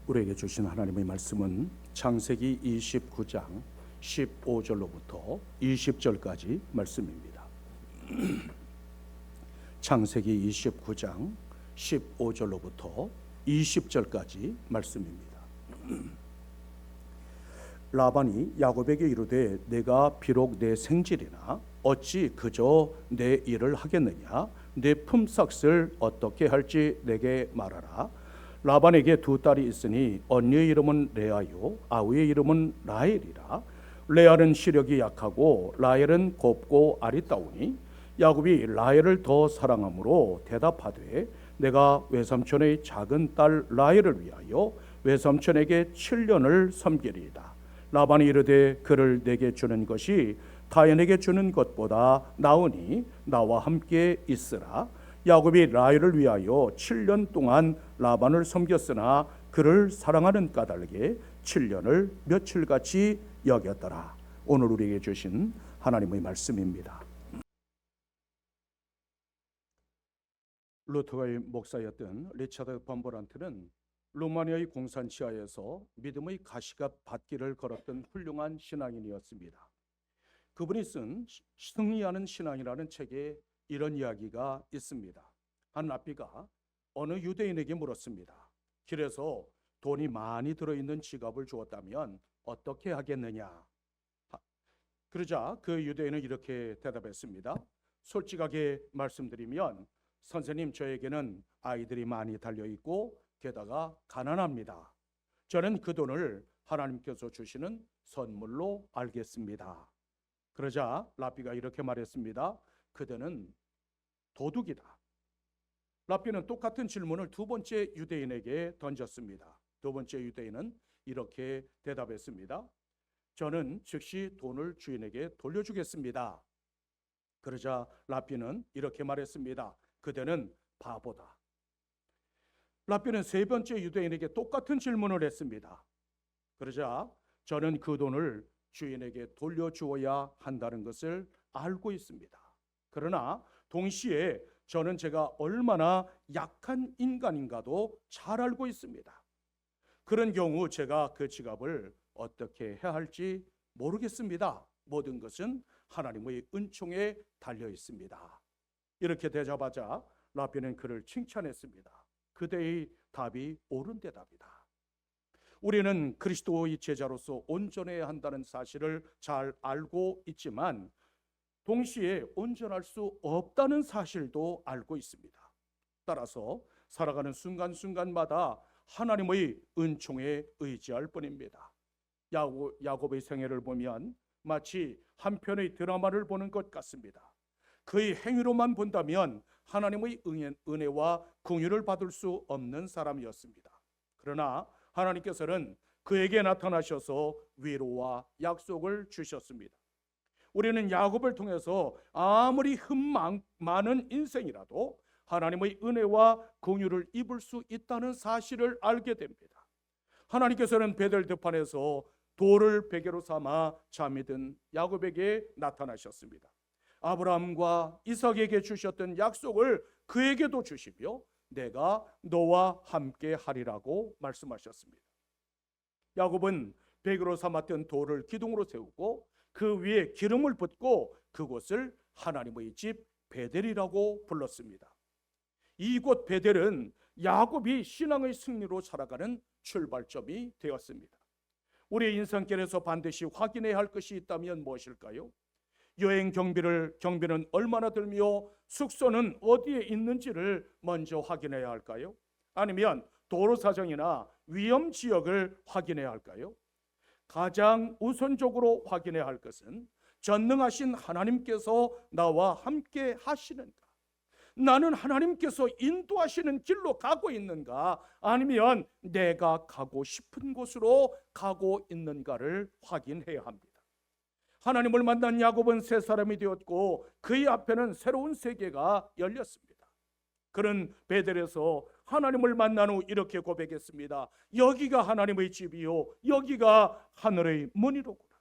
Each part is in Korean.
우리에게 주신 하나님의 말씀은 창세기 29장 15절로부터 20절까지 말씀입니다. 창세기 29장 15절로부터 20절까지 말씀입니다. 라반이 야곱에게 이르되 내가 비록 내 생질이나 어찌 그저 내 일을 하겠느냐, 내 품삯을 어떻게 할지 내게 말하라. 라반에게 두 딸이 있으니 언니의 이름은 레아요 아우의 이름은 라헬이라. 레아는 시력이 약하고 라헬은 곱고 아리따우니 야곱이 라헬을 더 사랑하므로 대답하되 내가 외삼촌의 작은 딸 라헬을 위하여 외삼촌에게 7년을 섬기리이다. 라반이 이르되 그를 내게 주는 것이 타인에게 주는 것보다 나으니 나와 함께 있으라. 야곱이 라헬을 위하여 7년 동안 라반을 섬겼으나 그를 사랑하는 까닭에 7년을 며칠같이 여겼더라. 오늘 우리에게 주신 하나님의 말씀입니다. 루터가의 목사였던 리차드 범버란트는 루마니아의 공산 치하에서 믿음의 가시밭길을 걸었던 훌륭한 신앙인이었습니다. 그분이 쓴 승리하는 신앙이라는 책에 이런 이야기가 있습니다. 한 랍비가 어느 유대인에게 물었습니다. 길에서 돈이 많이 들어있는 지갑을 주었다면 어떻게 하겠느냐? 그러자 그 유대인은 이렇게 대답했습니다. 솔직하게 말씀드리면 선생님, 저에게는 아이들이 많이 달려있고 게다가 가난합니다. 저는 그 돈을 하나님께서 주시는 선물로 알겠습니다. 그러자 랍비가 이렇게 말했습니다. 그대는 도둑이다. 랍비는 똑같은 질문을 두 번째 유대인에게 던졌습니다. 두 번째 유대인은 이렇게 대답했습니다. 저는 즉시 돈을 주인에게 돌려주겠습니다. 그러자 랍비는 이렇게 말했습니다. 그대는 바보다. 랍비는 세 번째 유대인에게 똑같은 질문을 했습니다. 그러자 저는 그 돈을 주인에게 돌려주어야 한다는 것을 알고 있습니다. 그러나 동시에 저는 제가 얼마나 약한 인간인가도 잘 알고 있습니다. 그런 경우 제가 그 지갑을 어떻게 해야 할지 모르겠습니다. 모든 것은 하나님의 은총에 달려 있습니다. 이렇게 대답하자 랍비는 그를 칭찬했습니다. 그대의 답이 옳은 대답이다. 우리는 그리스도의 제자로서 온전해야 한다는 사실을 잘 알고 있지만 동시에 온전할 수 없다는 사실도 알고 있습니다. 따라서 살아가는 순간순간마다 하나님의 은총에 의지할 뿐입니다. 야곱의 생애를 보면 마치 한 편의 드라마를 보는 것 같습니다. 그의 행위로만 본다면 하나님의 은혜와 긍휼을 받을 수 없는 사람이었습니다. 그러나 하나님께서는 그에게 나타나셔서 위로와 약속을 주셨습니다. 우리는 야곱을 통해서 아무리 많은 인생이라도 하나님의 은혜와 긍휼을 입을 수 있다는 사실을 알게 됩니다. 하나님께서는 베델 들판에서 돌을 베개로 삼아 잠이 든 야곱에게 나타나셨습니다. 아브라함과 이삭에게 주셨던 약속을 그에게도 주시며 내가 너와 함께 하리라고 말씀하셨습니다. 야곱은 베개로 삼았던 돌을 기둥으로 세우고 그 위에 기름을 붓고 그곳을 하나님의 집 베델이라고 불렀습니다. 이곳 베델은 야곱이 신앙의 승리로 살아가는 출발점이 되었습니다. 우리의 인생길에서 반드시 확인해야 할 것이 있다면 무엇일까요? 여행 경비는 얼마나 들며 숙소는 어디에 있는지를 먼저 확인해야 할까요? 아니면 도로 사정이나 위험 지역을 확인해야 할까요? 가장 우선적으로 확인해야 할 것은 전능하신 하나님께서 나와 함께 하시는가? 나는 하나님께서 인도하시는 길로 가고 있는가? 아니면 내가 가고 싶은 곳으로 가고 있는가를 확인해야 합니다. 하나님을 만난 야곱은 새 사람이 되었고 그의 앞에는 새로운 세계가 열렸습니다. 그는 베델에서 하나님을 만난 후 이렇게 고백했습니다. 여기가 하나님의 집이요 여기가 하늘의 문이로구나.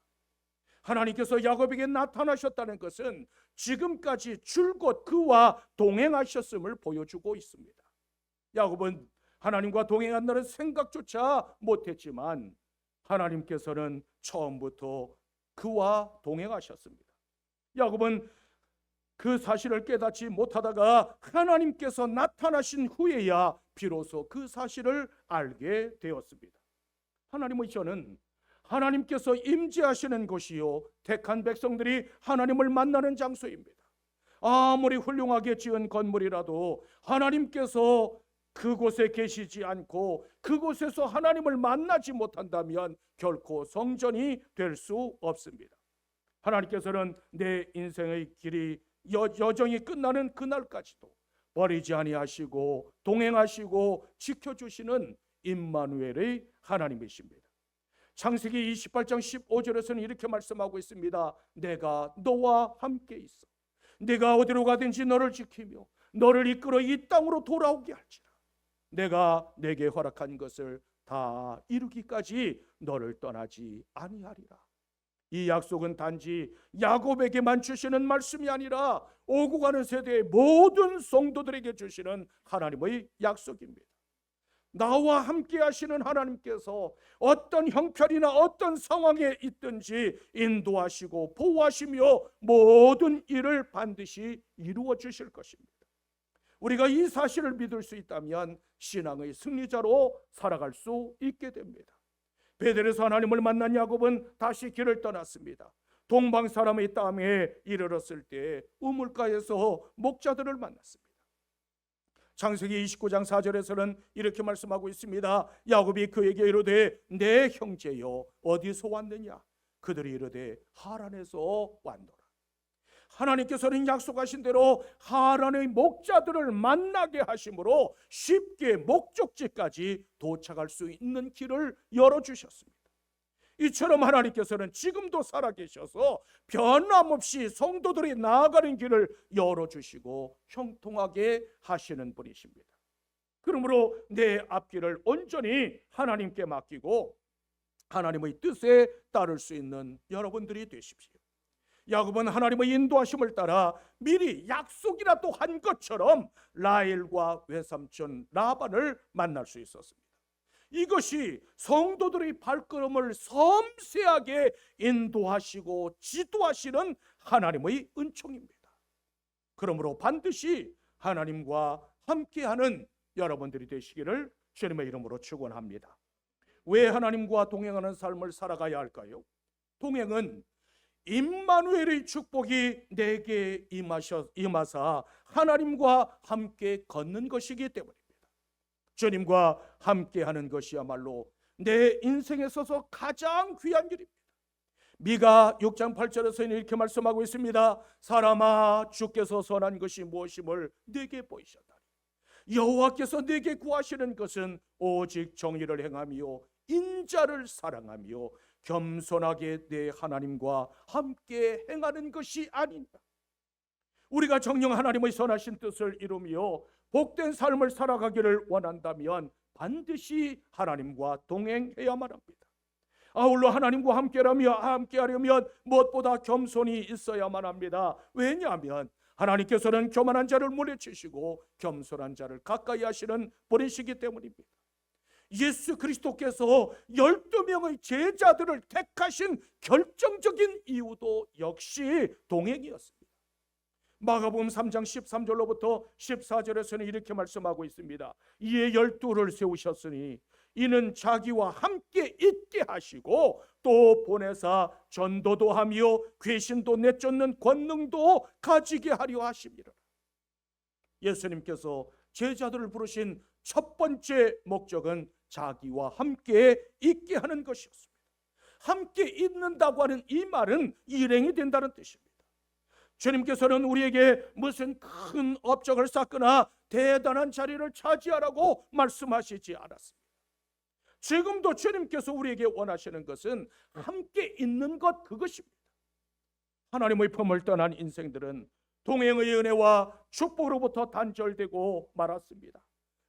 하나님께서 야곱에게 나타나셨다는 것은 지금까지 줄곧 그와 동행하셨음을 보여주고 있습니다. 야곱은 하나님과 동행한다는 생각조차 못했지만 하나님께서는 처음부터 그와 동행하셨습니다. 야곱은 그 사실을 깨닫지 못하다가 하나님께서 나타나신 후에야 비로소 그 사실을 알게 되었습니다. 하나님의 저는 하나님께서 임재하시는 곳이요 택한 백성들이 하나님을 만나는 장소입니다. 아무리 훌륭하게 지은 건물이라도 하나님께서 그곳에 계시지 않고 그곳에서 하나님을 만나지 못한다면 결코 성전이 될 수 없습니다. 하나님께서는 내 인생의 길이 여정이 끝나는 그날까지도 버리지 아니하시고 동행하시고 지켜주시는 임마누엘의 하나님이십니다. 창세기 28장 15절에서는 이렇게 말씀하고 있습니다. 내가 너와 함께 있어 내가 어디로 가든지 너를 지키며 너를 이끌어 이 땅으로 돌아오게 할지라. 내가 내게 허락한 것을 다 이루기까지 너를 떠나지 아니하리라. 이 약속은 단지 야곱에게만 주시는 말씀이 아니라 오고 가는 세대의 모든 성도들에게 주시는 하나님의 약속입니다. 나와 함께 하시는 하나님께서 어떤 형편이나 어떤 상황에 있든지 인도하시고 보호하시며 모든 일을 반드시 이루어 주실 것입니다. 우리가 이 사실을 믿을 수 있다면 신앙의 승리자로 살아갈 수 있게 됩니다. 베델에서 하나님을 만난 야곱은 다시 길을 떠났습니다. 동방 사람의 땅에 이르렀을 때 우물가에서 목자들을 만났습니다. 창세기 29장 4절에서는 이렇게 말씀하고 있습니다. 야곱이 그에게 이르되 내 형제여 어디서 왔느냐? 그들이 이르되 하란에서 왔노라. 하나님께서는 약속하신 대로 하란의 목자들을 만나게 하심으로 쉽게 목적지까지 도착할 수 있는 길을 열어주셨습니다. 이처럼 하나님께서는 지금도 살아계셔서 변함없이 성도들이 나아가는 길을 열어주시고 형통하게 하시는 분이십니다. 그러므로 내 앞길을 온전히 하나님께 맡기고 하나님의 뜻에 따를 수 있는 여러분들이 되십시오. 야곱은 하나님의 인도하심을 따라 미리 약속이라도 한 것처럼 라헬과 외삼촌 라반을 만날 수 있었습니다. 이것이 성도들의 발걸음을 섬세하게 인도하시고 지도하시는 하나님의 은총입니다. 그러므로 반드시 하나님과 함께하는 여러분들이 되시기를 주님의 이름으로 축원합니다. 왜 하나님과 동행하는 삶을 살아가야 할까요? 동행은 임마누엘의 축복이 내게 임하사 하나님과 함께 걷는 것이기 때문입니다. 주님과 함께하는 것이야말로 내 인생에 있어서 가장 귀한 일입니다. 미가 6장 8절에서는 이렇게 말씀하고 있습니다. 사람아 주께서 선한 것이 무엇임을 내게 보이셨다니 여호와께서 내게 구하시는 것은 오직 정의를 행하며 인자를 사랑하며 겸손하게 내 하나님과 함께 행하는 것이 아니냐. 우리가 정녕 하나님의 선하신 뜻을 이루며 복된 삶을 살아가기를 원한다면 반드시 하나님과 동행해야만 합니다. 아울러 하나님과 함께하려면 무엇보다 겸손이 있어야만 합니다. 왜냐하면 하나님께서는 교만한 자를 물리치시고 겸손한 자를 가까이 하시는 분이시기 때문입니다. 예수 그리스도께서 12명의 제자들을 택하신 결정적인 이유도 역시 동행이었습니다. 마가복음 3장 13절로부터 14절에서는 이렇게 말씀하고 있습니다. 이에 12를 세우셨으니 이는 자기와 함께 있게 하시고 또 보내사 전도도 하며 귀신도 내쫓는 권능도 가지게 하려 하심이라. 예수님께서 제자들을 부르신 첫 번째 목적은 자기와 함께 있게 하는 것이었습니다. 함께 있는다고 하는 이 말은 일행이 된다는 뜻입니다. 주님께서는 우리에게 무슨 큰 업적을 쌓거나 대단한 자리를 차지하라고 말씀하시지 않았습니다. 지금도 주님께서 우리에게 원하시는 것은 함께 있는 것, 그것입니다. 하나님의 품을 떠난 인생들은 동행의 은혜와 축복으로부터 단절되고 말았습니다.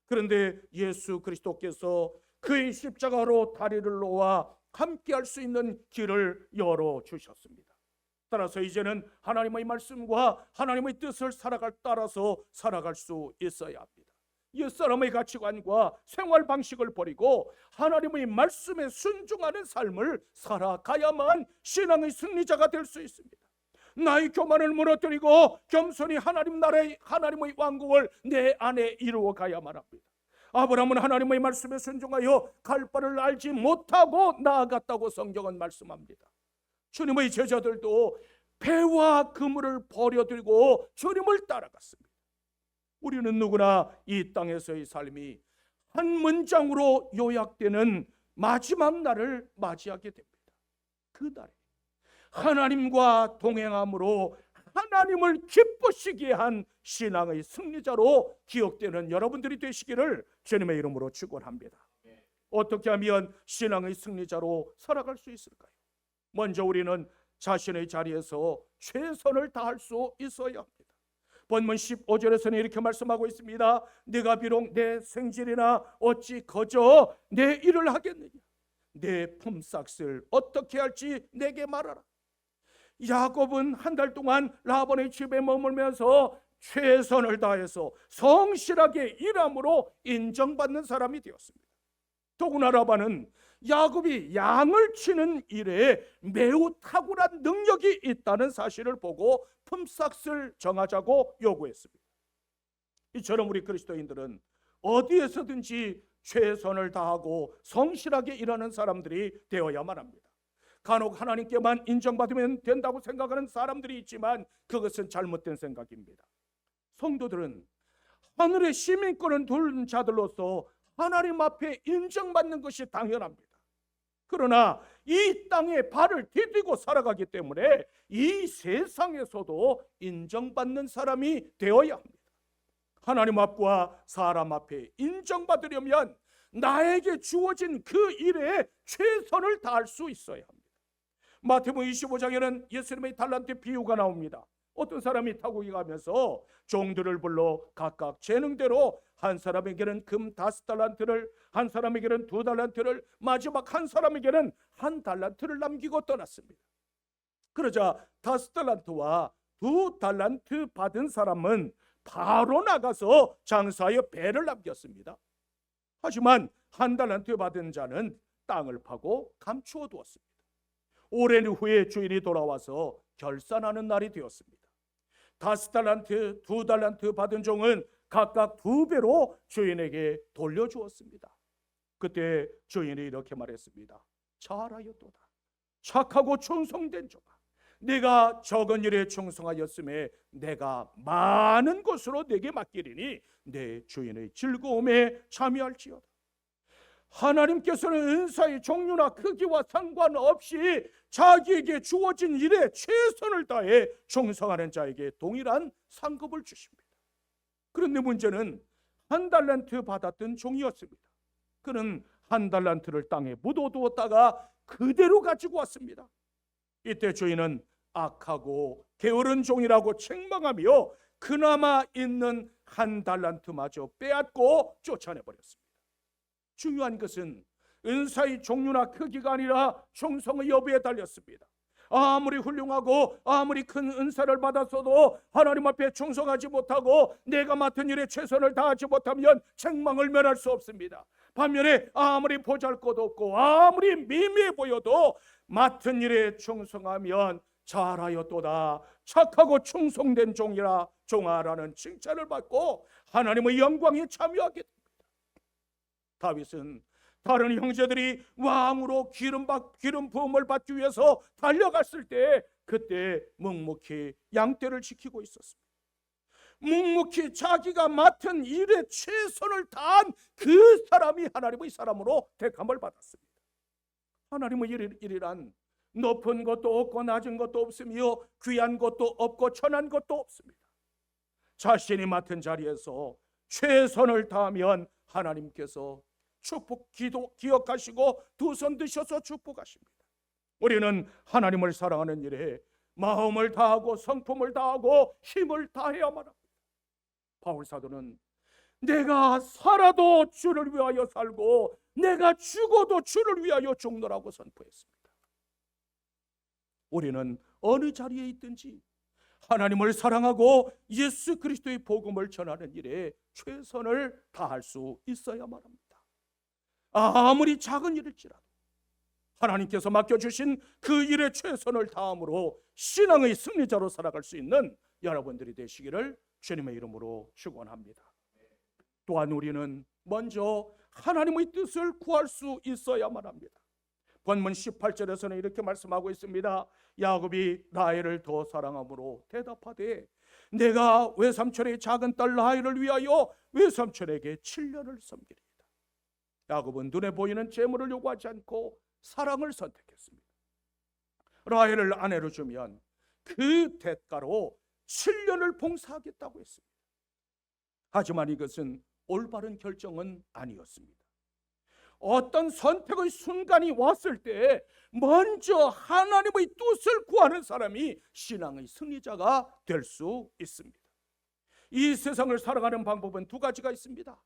그런데 예수 그리스도께서 그의 십자가로 다리를 놓아 함께할 수 있는 길을 열어주셨습니다. 따라서 이제는 하나님의 말씀과 하나님의 뜻을 따라서 살아갈 수 있어야 합니다. 옛사람의 가치관과 생활 방식을 버리고 하나님의 말씀에 순종하는 삶을 살아가야만 신앙의 승리자가 될 수 있습니다. 나의 교만을 무너뜨리고 겸손히 하나님 나라의 하나님의 왕국을 내 안에 이루어 가야만 합니다. 아브라함은 하나님의 말씀에 순종하여 갈 바를 알지 못하고 나아갔다고 성경은 말씀합니다. 주님의 제자들도 배와 그물을 버려두고 주님을 따라갔습니다. 우리는 누구나 이 땅에서의 삶이 한 문장으로 요약되는 마지막 날을 맞이하게 됩니다. 그 날에 하나님과 동행함으로 하나님을 기쁘시게 한 신앙의 승리자로 기억되는 여러분들이 되시기를 주님의 이름으로 축원합니다. 어떻게 하면 신앙의 승리자로 살아갈 수 있을까요? 먼저 우리는 자신의 자리에서 최선을 다할 수 있어야 합니다. 본문 15절에서는 이렇게 말씀하고 있습니다. 네가 비록 내 생질이나 어찌 거저 내 일을 하겠느냐. 내 품삯을 어떻게 할지 내게 말하라. 야곱은 한 달 동안 라반의 집에 머물면서 최선을 다해서 성실하게 일함으로 인정받는 사람이 되었습니다. 더구나 라반은 야곱이 양을 치는 일에 매우 탁월한 능력이 있다는 사실을 보고 품삯을 정하자고 요구했습니다. 이처럼 우리 그리스도인들은 어디에서든지 최선을 다하고 성실하게 일하는 사람들이 되어야만 합니다. 간혹 하나님께만 인정받으면 된다고 생각하는 사람들이 있지만 그것은 잘못된 생각입니다. 성도들은 하늘의 시민권을 둔 자들로서 하나님 앞에 인정받는 것이 당연합니다. 그러나 이 땅에 발을 디디고 살아가기 때문에 이 세상에서도 인정받는 사람이 되어야 합니다. 하나님 앞과 사람 앞에 인정받으려면 나에게 주어진 그 일에 최선을 다할 수 있어야 합니다. 마태복음 25장에는 예수님의 달란트 비유가 나옵니다. 어떤 사람이 타국에 가면서 종들을 불러 각각 재능대로 한 사람에게는 금 5달란트를, 한 사람에게는 2달란트를, 마지막 한 사람에게는 1달란트를 남기고 떠났습니다. 그러자 5달란트와 2달란트 받은 사람은 바로 나가서 장사하여 배를 남겼습니다. 하지만 1달란트 받은 자는 땅을 파고 감추어 두었습니다. 오랜 후에 주인이 돌아와서 결산하는 날이 되었습니다. 5달란트, 2달란트 받은 종은 각각 2배로 주인에게 돌려주었습니다. 그때 주인이 이렇게 말했습니다. 잘하였도다. 착하고 충성된 종아. 네가 적은 일에 충성하였음에 내가 많은 것으로 네게 맡기리니 내 주인의 즐거움에 참여할지어다. 하나님께서는 은사의 종류나 크기와 상관없이 자기에게 주어진 일에 최선을 다해 충성하는 자에게 동일한 상급을 주십니다. 그런데 문제는 1달란트 받았던 종이었습니다. 그는 1달란트를 땅에 묻어두었다가 그대로 가지고 왔습니다. 이때 주인은 악하고 게으른 종이라고 책망하며 그나마 있는 1달란트마저 빼앗고 쫓아내버렸습니다. 중요한 것은 은사의 종류나 크기가 아니라 충성의 여부에 달렸습니다. 아무리 훌륭하고 아무리 큰 은사를 받았어도 하나님 앞에 충성하지 못하고 내가 맡은 일에 최선을 다하지 못하면 책망을 면할 수 없습니다. 반면에 아무리 보잘것없고 아무리 미미해 보여도 맡은 일에 충성하면 잘하였도다. 착하고 충성된 종아라는 칭찬을 받고 하나님의 영광에 참여하게 됩니다. 다윗은 다른 형제들이 왕으로 기름 부음을 받기 위해서 달려갔을 때 그때 묵묵히 양떼를 지키고 있었습니다. 묵묵히 자기가 맡은 일에 최선을 다한 그 사람이 하나님의 사람으로 택함을 받았습니다. 하나님의 일이란 높은 것도 없고 낮은 것도 없으며 귀한 것도 없고 천한 것도 없습니다. 자신이 맡은 자리에서 최선을 다하면 하나님께서 기억하시고 두 손 드셔서 축복하십니다. 우리는 하나님을 사랑하는 일에 마음을 다하고 성품을 다하고 힘을 다해야만 합니다. 바울 사도는 내가 살아도 주를 위하여 살고 내가 죽어도 주를 위하여 죽노라고 선포했습니다. 우리는 어느 자리에 있든지 하나님을 사랑하고 예수 그리스도의 복음을 전하는 일에 최선을 다할 수 있어야만 합니다. 아무리 작은 일일지라도 하나님께서 맡겨주신 그 일에 최선을 다함으로 신앙의 승리자로 살아갈 수 있는 여러분들이 되시기를 주님의 이름으로 축원합니다. 또한 우리는 먼저 하나님의 뜻을 구할 수 있어야만 합니다. 본문 18절에서는 이렇게 말씀하고 있습니다. 야곱이 라헬을 더 사랑함으로 대답하되 내가 외삼촌의 작은 딸 라헬을 위하여 외삼촌에게 7년을 섬기리이다. 야곱은 눈에 보이는 재물을 요구하지 않고 사랑을 선택했습니다. 라헬을 아내로 주면 그 대가로 7년을 봉사하겠다고 했습니다. 하지만 이것은 올바른 결정은 아니었습니다. 어떤 선택의 순간이 왔을 때 먼저 하나님의 뜻을 구하는 사람이 신앙의 승리자가 될 수 있습니다. 이 세상을 살아가는 방법은 두 가지가 있습니다.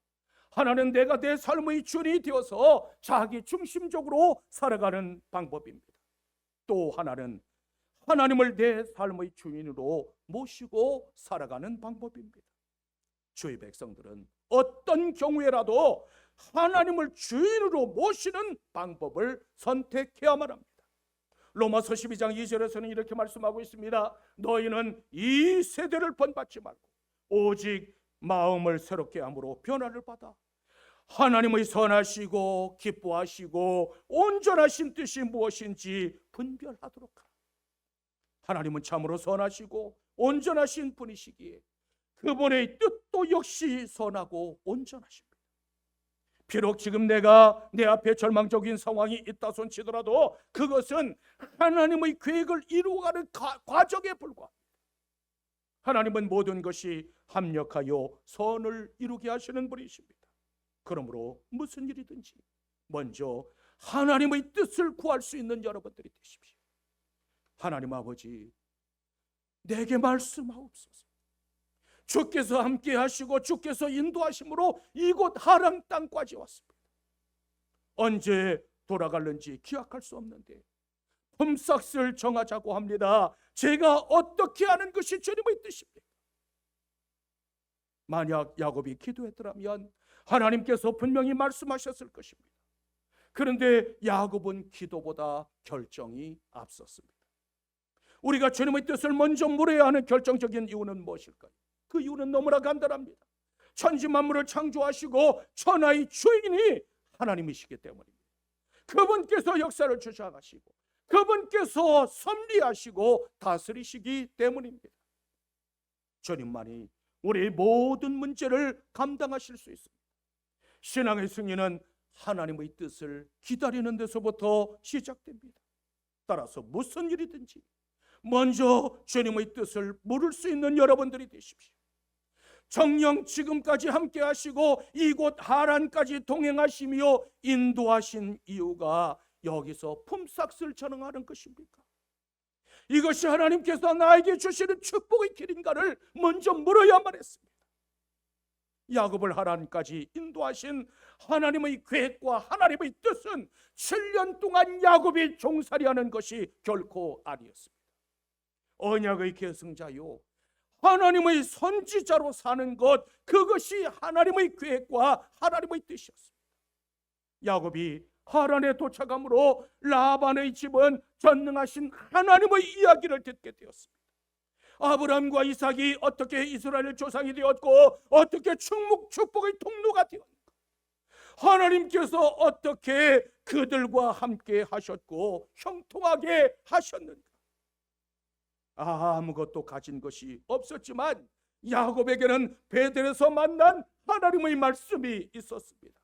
하나는 내가 내 삶의 주인이 되어서 자기 중심적으로 살아가는 방법입니다. 또 하나는 하나님을 내 삶의 주인으로 모시고 살아가는 방법입니다. 주의 백성들은 어떤 경우에라도 하나님을 주인으로 모시는 방법을 선택해야만 합니다. 로마서 12장 2절에서는 이렇게 말씀하고 있습니다. 너희는 이 세대를 본받지 말고 오직 마음을 새롭게 함으로 변화를 받아 하나님의 선하시고 기뻐하시고 온전하신 뜻이 무엇인지 분별하도록 하라. 하나님은 참으로 선하시고 온전하신 분이시기에 그분의 뜻도 역시 선하고 온전하십니다. 비록 지금 내가 내 앞에 절망적인 상황이 있다 손치더라도 그것은 하나님의 계획을 이루어가는 과정에 불과합니다. 하나님은 모든 것이 합력하여 선을 이루게 하시는 분이십니다. 그러므로 무슨 일이든지 먼저 하나님의 뜻을 구할 수 있는 여러분들이 되십시오. 하나님 아버지, 내게 말씀하옵소서. 주께서 함께 하시고 주께서 인도하심으로 이곳 하랑 땅까지 왔습니다. 언제 돌아갈는지 기약할 수 없는데 품삯을 정하자고 합니다. 제가 어떻게 하는 것이 주님의 뜻입니까? 만약 야곱이 기도했더라면 하나님께서 분명히 말씀하셨을 것입니다. 그런데 야곱은 기도보다 결정이 앞섰습니다. 우리가 주님의 뜻을 먼저 물어야 하는 결정적인 이유는 무엇일까요? 그 이유는 너무나 간단합니다. 천지만물을 창조하시고 천하의 주인이 하나님이시기 때문입니다. 그분께서 역사를 주장하시고 그분께서 섭리하시고 다스리시기 때문입니다. 주님만이 우리의 모든 문제를 감당하실 수 있습니다. 신앙의 승리는 하나님의 뜻을 기다리는 데서부터 시작됩니다. 따라서 무슨 일이든지 먼저 주님의 뜻을 물을 수 있는 여러분들이 되십시오. 정녕 지금까지 함께 하시고 이곳 하란까지 동행하시며 인도하신 이유가 여기서 품삯을 전응하는 것입니까? 이것이 하나님께서 나에게 주시는 축복의 길인가를 먼저 물어야만 했습니다. 야곱을 하란까지 인도하신 하나님의 계획과 하나님의 뜻은 7년 동안 야곱이 종살이하는 것이 결코 아니었습니다. 언약의 계승자요, 하나님의 선지자로 사는 것, 그것이 하나님의 계획과 하나님의 뜻이었습니다. 야곱이 하란에 도착함으로 라반의 집은 전능하신 하나님의 이야기를 듣게 되었습니다. 아브라함과 이삭이 어떻게 이스라엘 조상이 되었고 어떻게 축복의 통로가 되었는가, 하나님께서 어떻게 그들과 함께 하셨고 형통하게 하셨는가. 아무것도 가진 것이 없었지만 야곱에게는 베델에서 만난 하나님의 말씀이 있었습니다.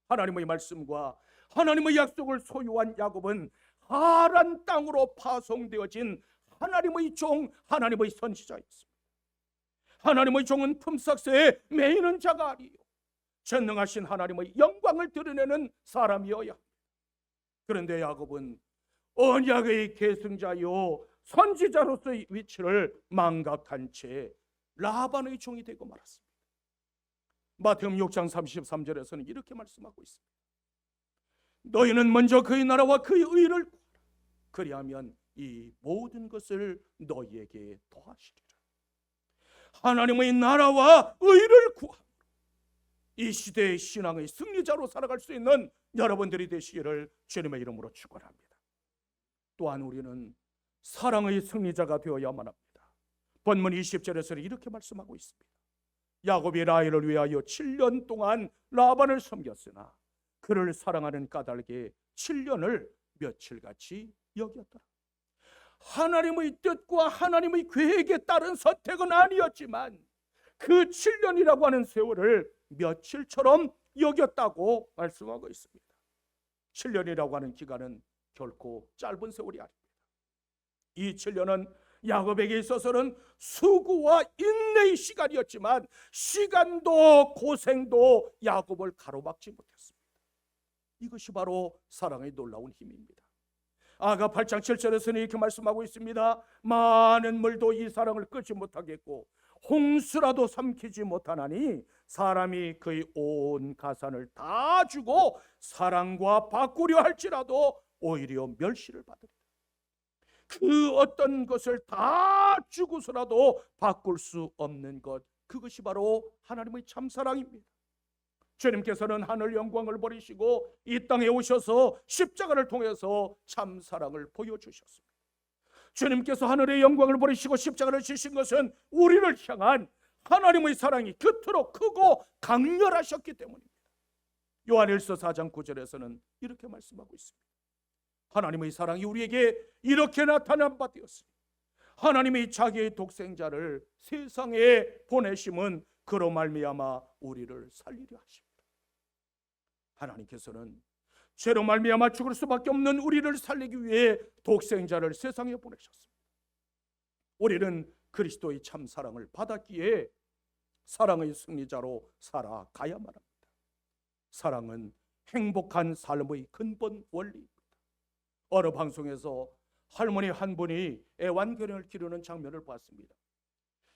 하나님의 말씀과 하나님의 약속을 소유한 야곱은 하란 땅으로 파송되어진 하나님의 종, 하나님의 선지자였습니다. 하나님의 종은 품삯에 매이는 자가 아니요 전능하신 하나님의 영광을 드러내는 사람이어야 합니다. 그런데 야곱은 언약의 계승자요 선지자로서의 위치를 망각한 채 라반의 종이 되고 말았습니다. 마태복음 6장 33절에서는 이렇게 말씀하고 있습니다. 너희는 먼저 그의 나라와 그의 의를 구하라. 그리하면 이 모든 것을 너희에게 더하시리라. 하나님의 나라와 의를 구하라. 이 시대의 신앙의 승리자로 살아갈 수 있는 여러분들이 되시기를 주님의 이름으로 축원합니다. 또한 우리는 사랑의 승리자가 되어야만 합니다. 본문 20절에서는 이렇게 말씀하고 있습니다. 야곱이 라헬을 위하여 7년 동안 라반을 섬겼으나 그를 사랑하는 까닭에 7년을 며칠같이 여겼더라. 하나님의 뜻과 하나님의 계획에 따른 선택은 아니었지만 그 7년이라고 하는 세월을 며칠처럼 여겼다고 말씀하고 있습니다. 7년이라고 하는 기간은 결코 짧은 세월이 아닙니다. 이 7년은 야곱에게 있어서는 수고와 인내의 시간이었지만 시간도 고생도 야곱을 가로막지 못했습니다. 이것이 바로 사랑의 놀라운 힘입니다. 아가 8장 7절에서는 이렇게 말씀하고 있습니다. 많은 물도 이 사랑을 끄지 못하겠고 홍수라도 삼키지 못하나니 사람이 그의 온 가산을 다 주고 사랑과 바꾸려 할지라도 오히려 멸시를 받으리라. 그 어떤 것을 다 주고서라도 바꿀 수 없는 것, 그것이 바로 하나님의 참사랑입니다. 주님께서는 하늘 영광을 버리시고 이 땅에 오셔서 십자가를 통해서 참사랑을 보여주셨습니다. 주님께서 하늘의 영광을 버리시고 십자가를 지신 것은 우리를 향한 하나님의 사랑이 그토록 크고 강렬하셨기 때문입니다. 요한일서 4장 9절에서는 이렇게 말씀하고 있습니다. 하나님의 사랑이 우리에게 이렇게 나타난 바 되었으니 하나님이 자기의 독생자를 세상에 보내심은 그로 말미암아 우리를 살리려 하십니다. 하나님께서는 죄로 말미암아 죽을 수밖에 없는 우리를 살리기 위해 독생자를 세상에 보내셨습니다. 우리는 그리스도의 참 사랑을 받았기에 사랑의 승리자로 살아가야만 합니다. 사랑은 행복한 삶의 근본 원리입니다. 어느 방송에서 할머니 한 분이 애완견을 기르는 장면을 봤습니다.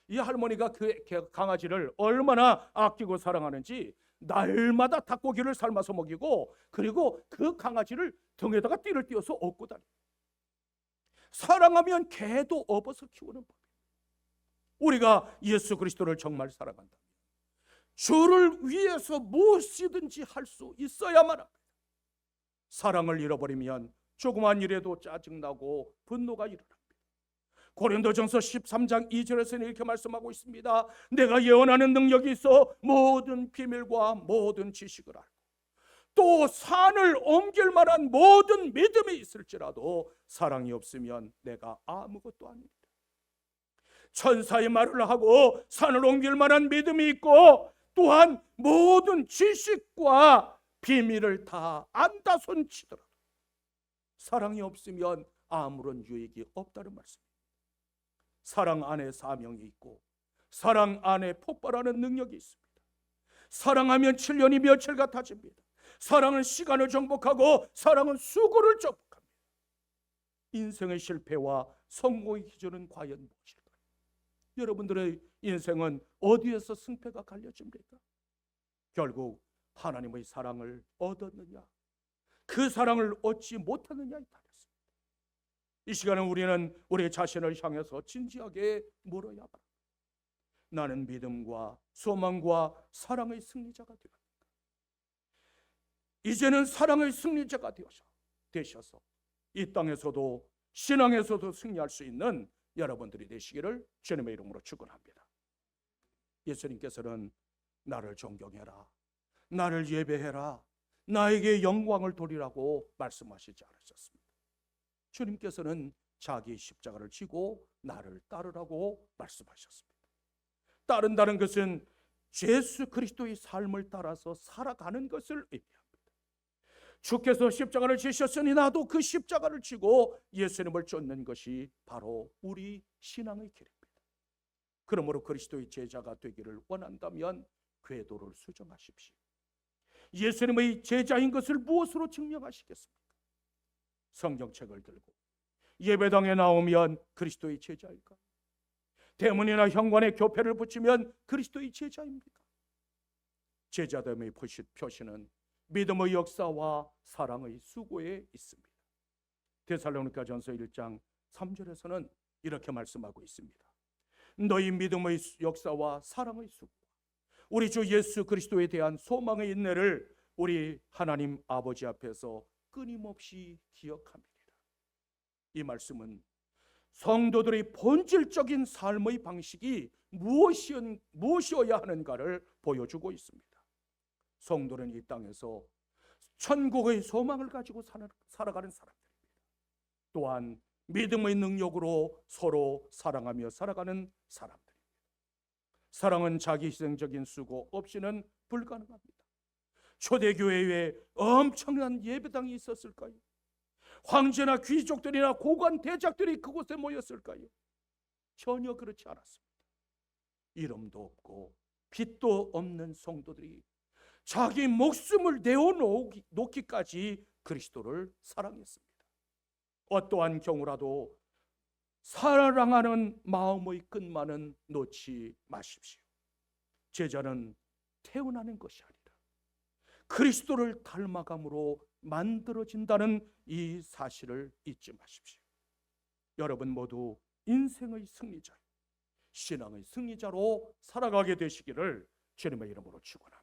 이 할머니가 그 강아지를 얼마나 아끼고 사랑하는지 날마다 닭고기를 삶아서 먹이고 그리고 그 강아지를 등에다가 띠를 띄워서 업고 다닙니다. 사랑하면 개도 업어서 키우는 법이에요. 우리가 예수 그리스도를 정말 사랑한다면 주를 위해서 무엇이든지 할 수 있어야만 합니다. 사랑을 잃어버리면 조그만 일에도 짜증나고 분노가 일어납니다. 고린도전서 13장 2절에서는 이렇게 말씀하고 있습니다. 내가 예언하는 능력이 있어 모든 비밀과 모든 지식을 알고 또 산을 옮길 만한 모든 믿음이 있을지라도 사랑이 없으면 내가 아무것도 아닙니다. 천사의 말을 하고 산을 옮길 만한 믿음이 있고 또한 모든 지식과 비밀을 다 안다 손치더라도 사랑이 없으면 아무런 유익이 없다는 말씀입니다. 사랑 안에 사명이 있고 사랑 안에 폭발하는 능력이 있습니다. 사랑하면 7년이 며칠 같아집니다. 사랑은 시간을 정복하고 사랑은 수고를 정복합니다. 인생의 실패와 성공의 기준은 과연 무엇일까요? 여러분들의 인생은 어디에서 승패가 갈려집니까? 결국 하나님의 사랑을 얻었느냐 그 사랑을 얻지 못하느냐에 달렸습니다. 이 시간에 우리는 우리 자신을 향해서 진지하게 물어야 합니다. 나는 믿음과 소망과 사랑의 승리자가 되었는가? 이제는 사랑의 승리자가 되셔서 이 땅에서도 신앙에서도 승리할 수 있는 여러분들이 되시기를 주님의 이름으로 축원합니다. 예수님께서는 나를 존경해라, 나를 예배해라, 나에게 영광을 돌리라고 말씀하시지 않으셨습니다. 주님께서는 자기 십자가를 지고 나를 따르라고 말씀하셨습니다. 따른다는 것은 예수 그리스도의 삶을 따라서 살아가는 것을 의미합니다. 주께서 십자가를 지셨으니 나도 그 십자가를 지고 예수님을 쫓는 것이 바로 우리 신앙의 길입니다. 그러므로 그리스도의 제자가 되기를 원한다면 궤도를 수정하십시오. 예수님의 제자인 것을 무엇으로 증명하시겠습니까? 성경책을 들고 예배당에 나오면 그리스도의 제자일까? 대문이나 현관에 교패를 붙이면 그리스도의 제자입니까? 제자됨의 표시는 믿음의 역사와 사랑의 수고에 있습니다. 데살로니가전서 1장 3절에서는 이렇게 말씀하고 있습니다. 너희 믿음의 역사와 사랑의 숫과 우리 주 예수 그리스도에 대한 소망의 인내를 우리 하나님 아버지 앞에서 끊임없이 기억함이니라. 이 말씀은 성도들의 본질적인 삶의 방식이 무엇이어야 하는가를 보여주고 있습니다. 성도는 이 땅에서 천국의 소망을 가지고 살아가는 사람들입니다. 또한 믿음의 능력으로 서로 사랑하며 살아가는 사람들입니다. 사랑은 자기희생적인 수고 없이는 불가능합니다. 초대교회에 엄청난 예배당이 있었을까요? 황제나 귀족들이나 고관 대작들이 그곳에 모였을까요? 전혀 그렇지 않았습니다. 이름도 없고 빛도 없는 성도들이 자기 목숨을 내어놓기까지 그리스도를 사랑했습니다. 어떠한 경우라도 사랑하는 마음의 끝만은 놓지 마십시오. 제자는 태어나는 것이 아니라 그리스도를 닮아감으로 만들어진다는 이 사실을 잊지 마십시오. 여러분 모두 인생의 승리자, 신앙의 승리자로 살아가게 되시기를 주님의 이름으로 축원합니다.